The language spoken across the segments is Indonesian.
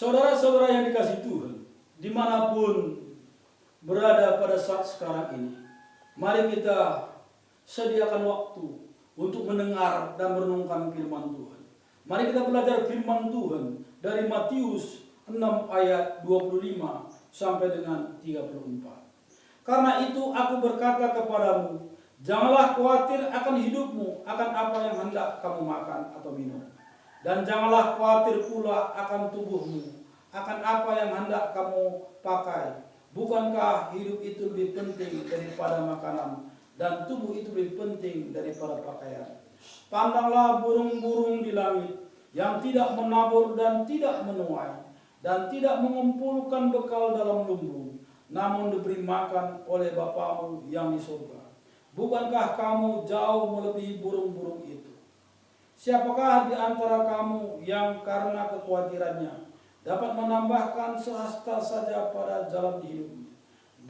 Saudara-saudara yang dikasihi Tuhan, dimanapun berada pada saat sekarang ini, mari kita sediakan waktu untuk mendengar dan merenungkan firman Tuhan. Mari kita belajar firman Tuhan dari Matius 6 ayat 25 sampai dengan 34. Karena itu aku berkata kepadamu, janganlah khawatir akan hidupmu, akan apa yang hendak kamu makan atau minum. Dan janganlah khawatir pula akan tubuhmu, akan apa yang hendak kamu pakai. Bukankah hidup itu lebih penting daripada makanan, dan tubuh itu lebih penting daripada pakaian? Pandanglah burung-burung di langit, yang tidak menabur dan tidak menuai, dan tidak mengumpulkan bekal dalam lumbung, namun diberi makan oleh Bapamu yang di surga. Bukankah kamu jauh melebihi burung-burung itu? Siapakah di antara kamu yang karena kekhawatirannya dapat menambahkan sehasta saja pada jalan hidupnya?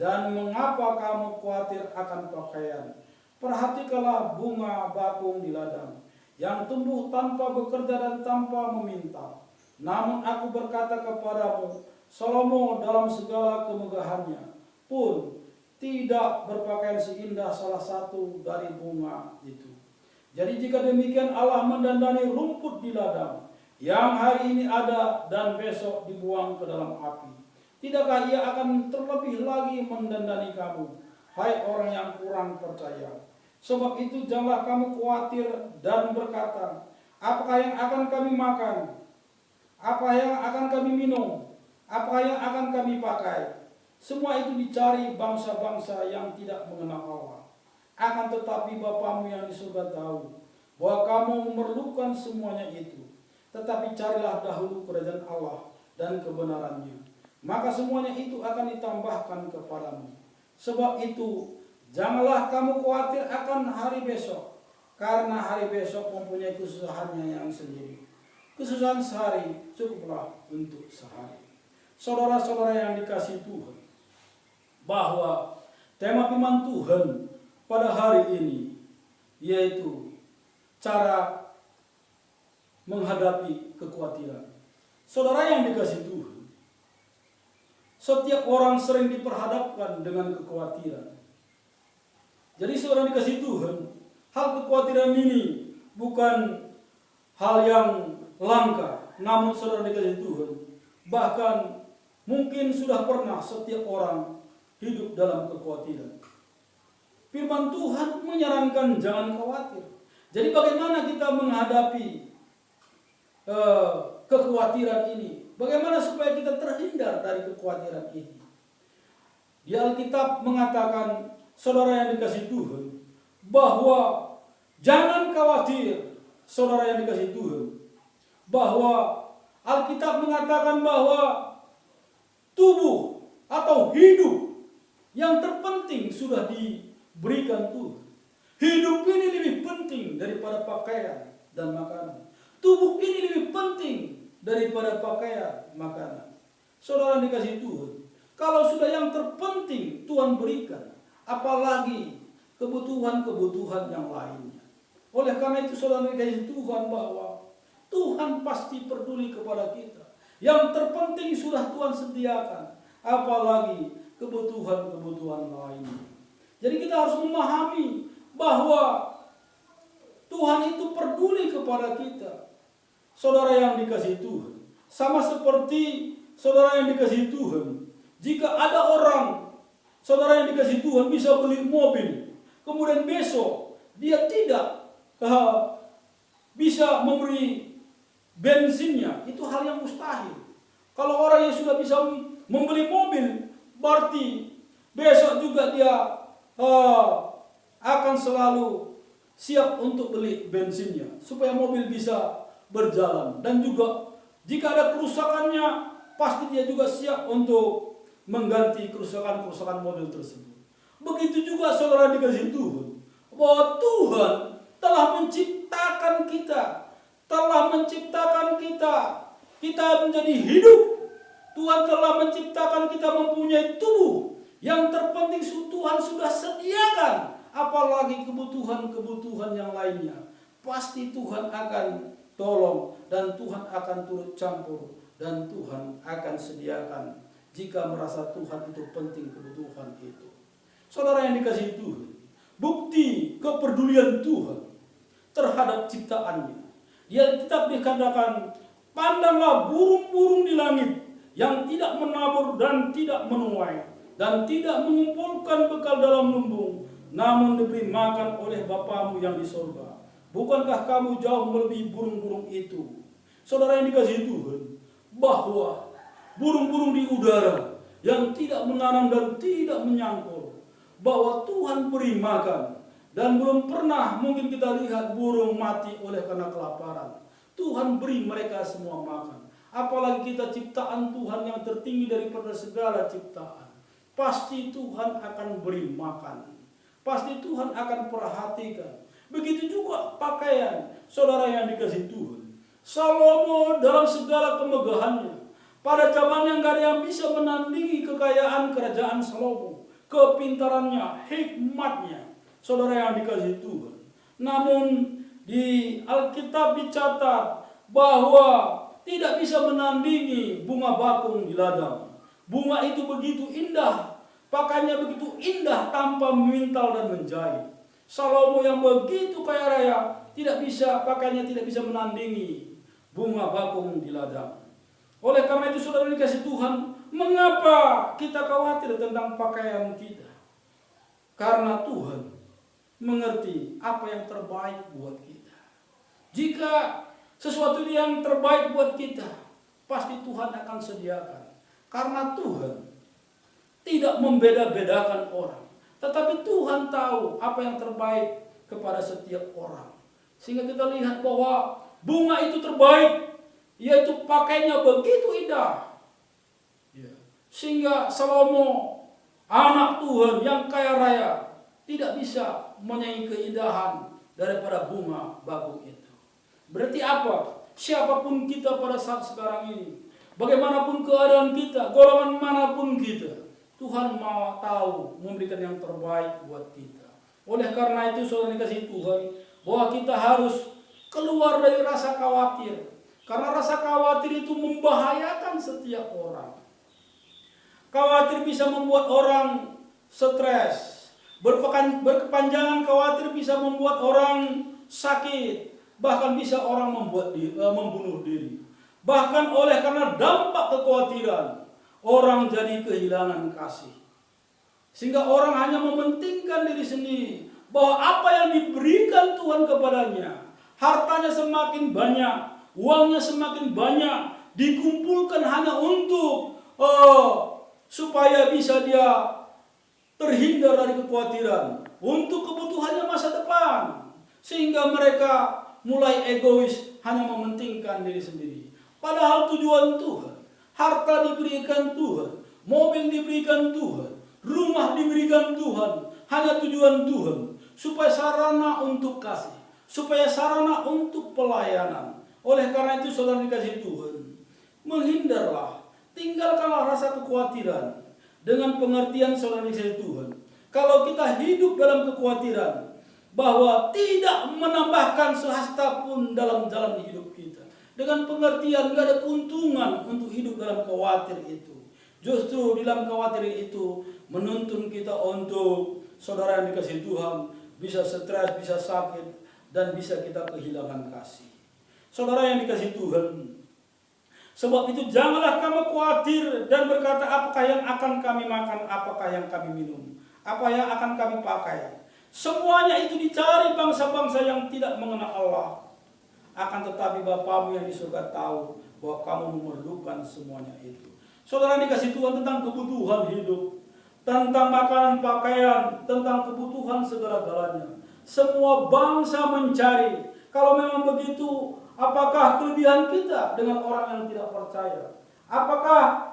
Dan mengapa kamu khawatir akan pakaian? Perhatikanlah bunga bakung di ladang, yang tumbuh tanpa bekerja dan tanpa meminta. Namun aku berkata kepadamu, Salomo dalam segala kemegahannya pun tidak berpakaian seindah salah satu dari bunga itu. Jadi jika demikian Allah mendandani rumput di ladang, yang hari ini ada dan besok dibuang ke dalam api, tidakkah Ia akan terlebih lagi mendandani kamu, hai orang yang kurang percaya? Sebab itu janganlah kamu khawatir dan berkata, apakah yang akan kami makan? Apa yang akan kami minum? Apa yang akan kami pakai? Semua itu dicari bangsa-bangsa yang tidak mengenal Allah. Akan tetapi Bapamu yang di surga tahu bahwa kamu memerlukan semuanya itu. Tetapi carilah dahulu kerajaan Allah dan kebenarannya, maka semuanya itu akan ditambahkan kepadamu. Sebab itu janganlah kamu khawatir akan hari besok, karena hari besok mempunyai kesusahannya yang sendiri. Kesusahan sehari cukuplah untuk sehari. Saudara-saudara yang dikasihi Tuhan, bahwa tema firman Tuhan pada hari ini yaitu cara menghadapi kekhawatiran. Saudara yang dikasihi Tuhan, setiap orang sering diperhadapkan dengan kekhawatiran. Jadi saudara dikasihi Tuhan, hal kekhawatiran ini bukan hal yang langka, namun saudara dikasihi Tuhan, bahkan mungkin sudah pernah setiap orang hidup dalam kekhawatiran. Firman Tuhan menyarankan jangan khawatir. Jadi bagaimana kita menghadapi kekhawatiran ini? Bagaimana supaya kita terhindar dari kekhawatiran ini? Di Alkitab mengatakan, saudara yang dikasihi Tuhan, bahwa jangan khawatir, saudara yang dikasihi Tuhan, bahwa Alkitab mengatakan bahwa tubuh atau hidup yang terpenting sudah diberikan Tuhan. Hidup ini lebih penting daripada pakaian dan makanan. Tubuh ini lebih penting daripada pakaian, makanan. Saudara dikasihi Tuhan, kalau sudah yang terpenting Tuhan berikan, apalagi kebutuhan-kebutuhan yang lainnya. Oleh karena itu saudara dikasihi Tuhan, bahwa Tuhan pasti peduli kepada kita. Yang terpenting sudah Tuhan sediakan, apalagi kebutuhan-kebutuhan lainnya. Jadi kita harus memahami bahwa Tuhan itu peduli kepada kita. Saudara yang dikasihi Tuhan, sama seperti saudara yang dikasihi Tuhan, jika ada orang, saudara yang dikasihi Tuhan, bisa beli mobil, kemudian besok dia tidak bisa memberi bensinnya, itu hal yang mustahil. Kalau orang yang sudah bisa membeli mobil, berarti besok juga dia akan selalu siap untuk beli bensinnya supaya mobil bisa berjalan. Dan juga jika ada kerusakannya, pasti dia juga siap untuk mengganti kerusakan mobil tersebut. Begitu juga saudara dikasihi Tuhan, bahwa Tuhan telah menciptakan kita menjadi hidup. Tuhan telah menciptakan kita mempunyai tubuh. Yang terpenting Tuhan sudah sediakan, apalagi kebutuhan-kebutuhan yang lainnya. Pasti Tuhan akan tolong dan Tuhan akan turut campur, dan Tuhan akan sediakan jika merasa Tuhan itu penting kebutuhan itu. Saudara yang dikasihi Tuhan, bukti kepedulian Tuhan terhadap ciptaannya. Dia tetap dikatakan, pandanglah burung-burung di langit yang tidak menabur dan tidak menuai dan tidak mengumpulkan bekal dalam lumbung, namun diberi makan oleh Bapamu yang di sorga. Bukankah kamu jauh melebihi burung-burung itu? Saudara yang dikasihi Tuhan, bahwa burung-burung di udara yang tidak menanam dan tidak menyangkul, bahwa Tuhan beri makan, dan belum pernah mungkin kita lihat burung mati oleh karena kelaparan. Tuhan beri mereka semua makan. Apalagi kita ciptaan Tuhan yang tertinggi daripada segala ciptaan. Pasti Tuhan akan beri makan. Pasti Tuhan akan perhatikan. Begitu juga pakaian, saudara yang dikasihi Tuhan. Salomo dalam segala kemegahannya, pada zamannya nggak ada yang bisa menandingi kekayaan kerajaan Salomo, kepintarannya, hikmatnya, saudara yang dikasihi Tuhan. Namun di Alkitab dicatat bahwa tidak bisa menandingi bunga bakung di ladang. Bunga itu begitu indah, pakaiannya begitu indah tanpa memintal dan menjahit. Salomo yang begitu kaya raya pakaiannya tidak bisa menandingi bunga bakung di ladang. Oleh karena itu saudara dikasihi Tuhan, mengapa kita khawatir tentang pakaian kita? Karena Tuhan mengerti apa yang terbaik buat kita. Jika sesuatu yang terbaik buat kita, pasti Tuhan akan sediakan. Karena Tuhan tidak membeda-bedakan orang, tetapi Tuhan tahu apa yang terbaik kepada setiap orang. Sehingga kita lihat bahwa bunga itu terbaik, yaitu pakainya begitu indah. Sehingga Salomo, anak Tuhan yang kaya raya, tidak bisa menyaingi keindahan daripada bunga bakung itu. Berarti apa? Siapapun kita pada saat sekarang ini, bagaimanapun keadaan kita, golongan manapun kita, Tuhan mau tahu memberikan yang terbaik buat kita. Oleh karena itu saudara dikasihi Tuhan, bahwa kita harus keluar dari rasa khawatir. Karena rasa khawatir itu membahayakan setiap orang. Khawatir bisa membuat orang stres. Berkepanjangan khawatir bisa membuat orang sakit. Bahkan bisa orang membunuh diri. Bahkan oleh karena dampak kekhawatiran, orang jadi kehilangan kasih. Sehingga orang hanya mementingkan diri sendiri. Bahwa apa yang diberikan Tuhan kepadanya, hartanya semakin banyak, uangnya semakin banyak, dikumpulkan hanya untuk supaya bisa dia terhindar dari kekhawatiran, untuk kebutuhannya masa depan. Sehingga mereka mulai egois, hanya mementingkan diri sendiri. Padahal tujuan Tuhan, harta diberikan Tuhan, mobil diberikan Tuhan, rumah diberikan Tuhan, hanya tujuan Tuhan, supaya sarana untuk kasih, supaya sarana untuk pelayanan. Oleh karena itu saudara dikasihi Tuhan, menghindarlah, tinggalkanlah rasa kekhawatiran dengan pengertian saudara dikasihi Tuhan. Kalau kita hidup dalam kekhawatiran, bahwa tidak menambahkan sehasta pun dalam jalan hidup kita, dengan pengertian gak ada keuntungan untuk hidup dalam khawatir itu. Justru di dalam khawatir itu menuntun kita untuk, saudara yang dikasihi Tuhan, bisa stres, bisa sakit, dan bisa kita kehilangan kasih. Saudara yang dikasihi Tuhan, sebab itu janganlah kamu khawatir dan berkata, apakah yang akan kami makan, apakah yang kami minum, apa yang akan kami pakai. Semuanya itu dicari bangsa-bangsa yang tidak mengenal Allah. Akan tetapi Bapamu yang di surga tahu bahwa kamu memerlukan semuanya itu. Saudara dikasihi Tuhan, tentang kebutuhan hidup, tentang makanan, pakaian, tentang kebutuhan segala-galanya, semua bangsa mencari. Kalau memang begitu, apakah kelebihan kita dengan orang yang tidak percaya? Apakah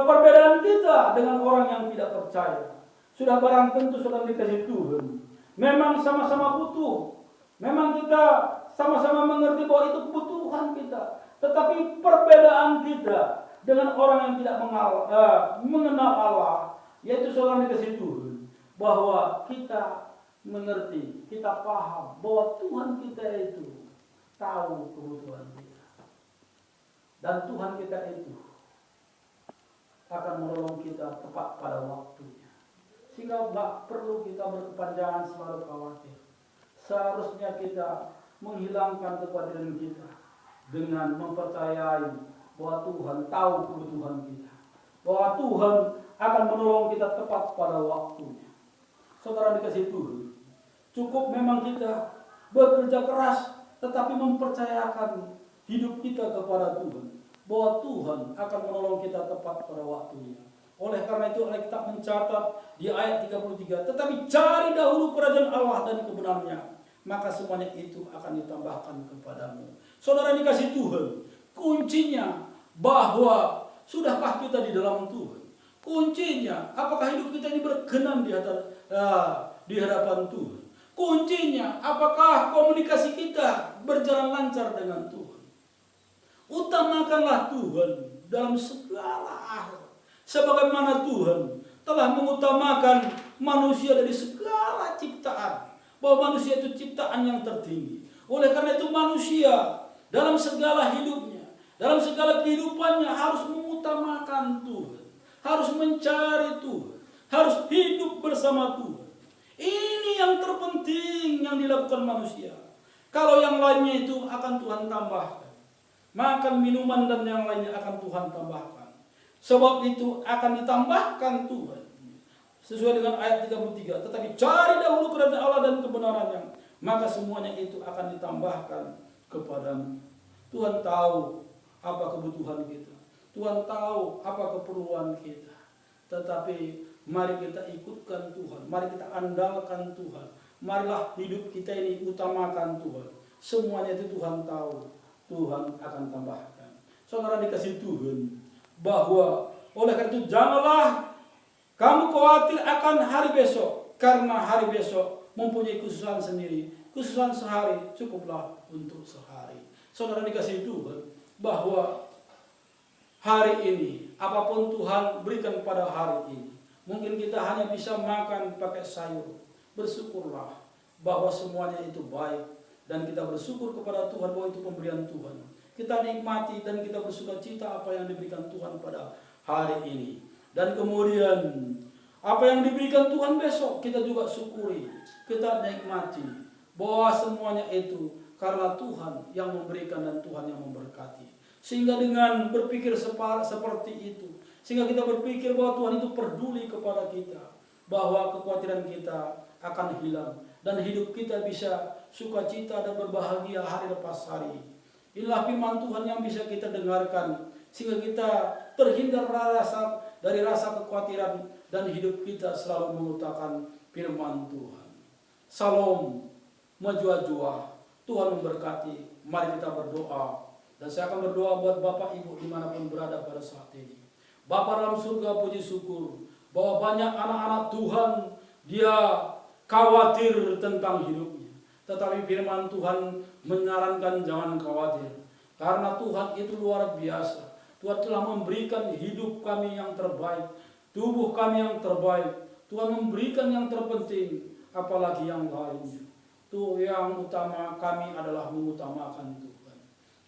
perbedaan kita dengan orang yang tidak percaya? Sudah barang tentu saudara dikasihi Tuhan, memang sama-sama butuh. Memang kita sama-sama mengerti bahwa itu kebutuhan kita. Tetapi perbedaan kita dengan orang yang tidak mengenal Allah, yaitu saudara dikasihi Tuhan, bahwa kita mengerti, kita paham bahwa Tuhan kita itu tahu kebutuhan kita. Dan Tuhan kita itu akan menolong kita tepat pada waktunya. Sehingga tak perlu kita berkepanjangan selalu khawatir. Seharusnya kita menghilangkan kekhawatiran kita dengan mempercayai bahwa Tuhan tahu kebutuhan kita. Bahwa Tuhan akan menolong kita tepat pada waktunya. Saudara dikasih Tuhan, cukup memang kita bekerja keras tetapi mempercayakan hidup kita kepada Tuhan. Bahwa Tuhan akan menolong kita tepat pada waktunya. Oleh karena itu Alkitab mencatat di ayat 33, tetapi cari dahulu kerajaan Allah dan kebenarannya, maka semuanya itu akan ditambahkan kepadamu. Saudara dikasih Tuhan, kuncinya bahwa sudahkah kita di dalam Tuhan? Kuncinya apakah hidup kita ini berkenan di hadapan Tuhan? Kuncinya apakah komunikasi kita berjalan lancar dengan Tuhan? Utamakanlah Tuhan dalam segala hal. Sebagaimana Tuhan telah mengutamakan manusia dari segala ciptaan. Bahwa manusia itu ciptaan yang tertinggi. Oleh karena itu manusia dalam segala hidupnya, dalam segala kehidupannya harus mengutamakan Tuhan. Harus mencari Tuhan. Harus hidup bersama Tuhan. Ini yang terpenting yang dilakukan manusia. Kalau yang lainnya itu akan Tuhan tambahkan. Makan, minuman, dan yang lainnya akan Tuhan tambahkan. Sebab itu akan ditambahkan Tuhan. Sesuai dengan ayat 33. Tetapi cari dahulu kerajaan Allah dan kebenarannya, maka semuanya itu akan ditambahkan kepadamu. Tuhan tahu apa kebutuhan kita. Tuhan tahu apa keperluan kita. Tetapi mari kita ikutkan Tuhan. Mari kita andalkan Tuhan. Marilah hidup kita ini utamakan Tuhan. Semuanya itu Tuhan tahu. Tuhan akan tambahkan. Saudara dikasih Tuhan, bahwa oleh karena itu janganlah kamu khawatir akan hari besok, karena hari besok mempunyai kesusahan sendiri. Kesusahan sehari cukuplah untuk sehari. Saudara dikasih Tuhan, bahwa hari ini apapun Tuhan berikan pada hari ini, mungkin kita hanya bisa makan pakai sayur. Bersyukurlah bahwa semuanya itu baik. Dan kita bersyukur kepada Tuhan bahwa itu pemberian Tuhan. Kita nikmati dan kita bersuka cita apa yang diberikan Tuhan pada hari ini. Dan kemudian apa yang diberikan Tuhan besok kita juga syukuri. Kita nikmati bahwa semuanya itu karena Tuhan yang memberikan dan Tuhan yang memberkati. Sehingga dengan berpikir seperti itu, sehingga kita berpikir bahwa Tuhan itu peduli kepada kita. Bahwa kekhawatiran kita akan hilang. Dan hidup kita bisa sukacita dan berbahagia hari lepas hari. Inilah firman Tuhan yang bisa kita dengarkan. Sehingga kita terhindar dari rasa kekhawatiran. Dan hidup kita selalu mengutamakan firman Tuhan. Salam majua-jua. Tuhan memberkati. Mari kita berdoa. Dan saya akan berdoa buat Bapak Ibu dimanapun berada pada saat ini. Bapa dalam surga, puji syukur bahwa banyak anak-anak Tuhan dia khawatir tentang hidupnya. Tetapi firman Tuhan menyarankan jangan khawatir. Karena Tuhan itu luar biasa. Tuhan telah memberikan hidup kami yang terbaik. Tubuh kami yang terbaik. Tuhan memberikan yang terpenting. Apalagi yang lainnya. Tuh yang utama kami adalah mengutamakan Tuhan.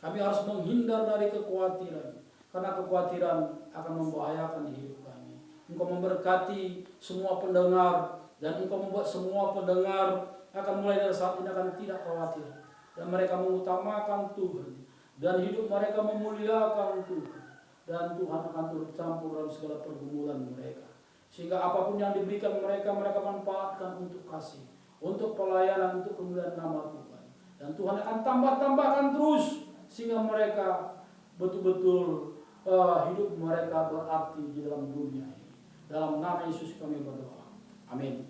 Kami harus menghindar dari kekhawatiran. Karena kekhawatiran akan membahayakan hidup kami. Engkau memberkati semua pendengar. Dan Engkau membuat semua pendengar akan mulai dari saat ini akan tidak khawatir. Dan mereka mengutamakan Tuhan. Dan hidup mereka memuliakan Tuhan. Dan Tuhan akan turut campur dalam segala pergumulan mereka. Sehingga apapun yang diberikan mereka, mereka manfaatkan untuk kasih. Untuk pelayanan, untuk kemuliaan nama Tuhan. Dan Tuhan akan tambahkan terus. Sehingga mereka betul-betul hidup mereka berarti di dalam dunia ini. Dalam nama Yesus kami berdoa. Amin.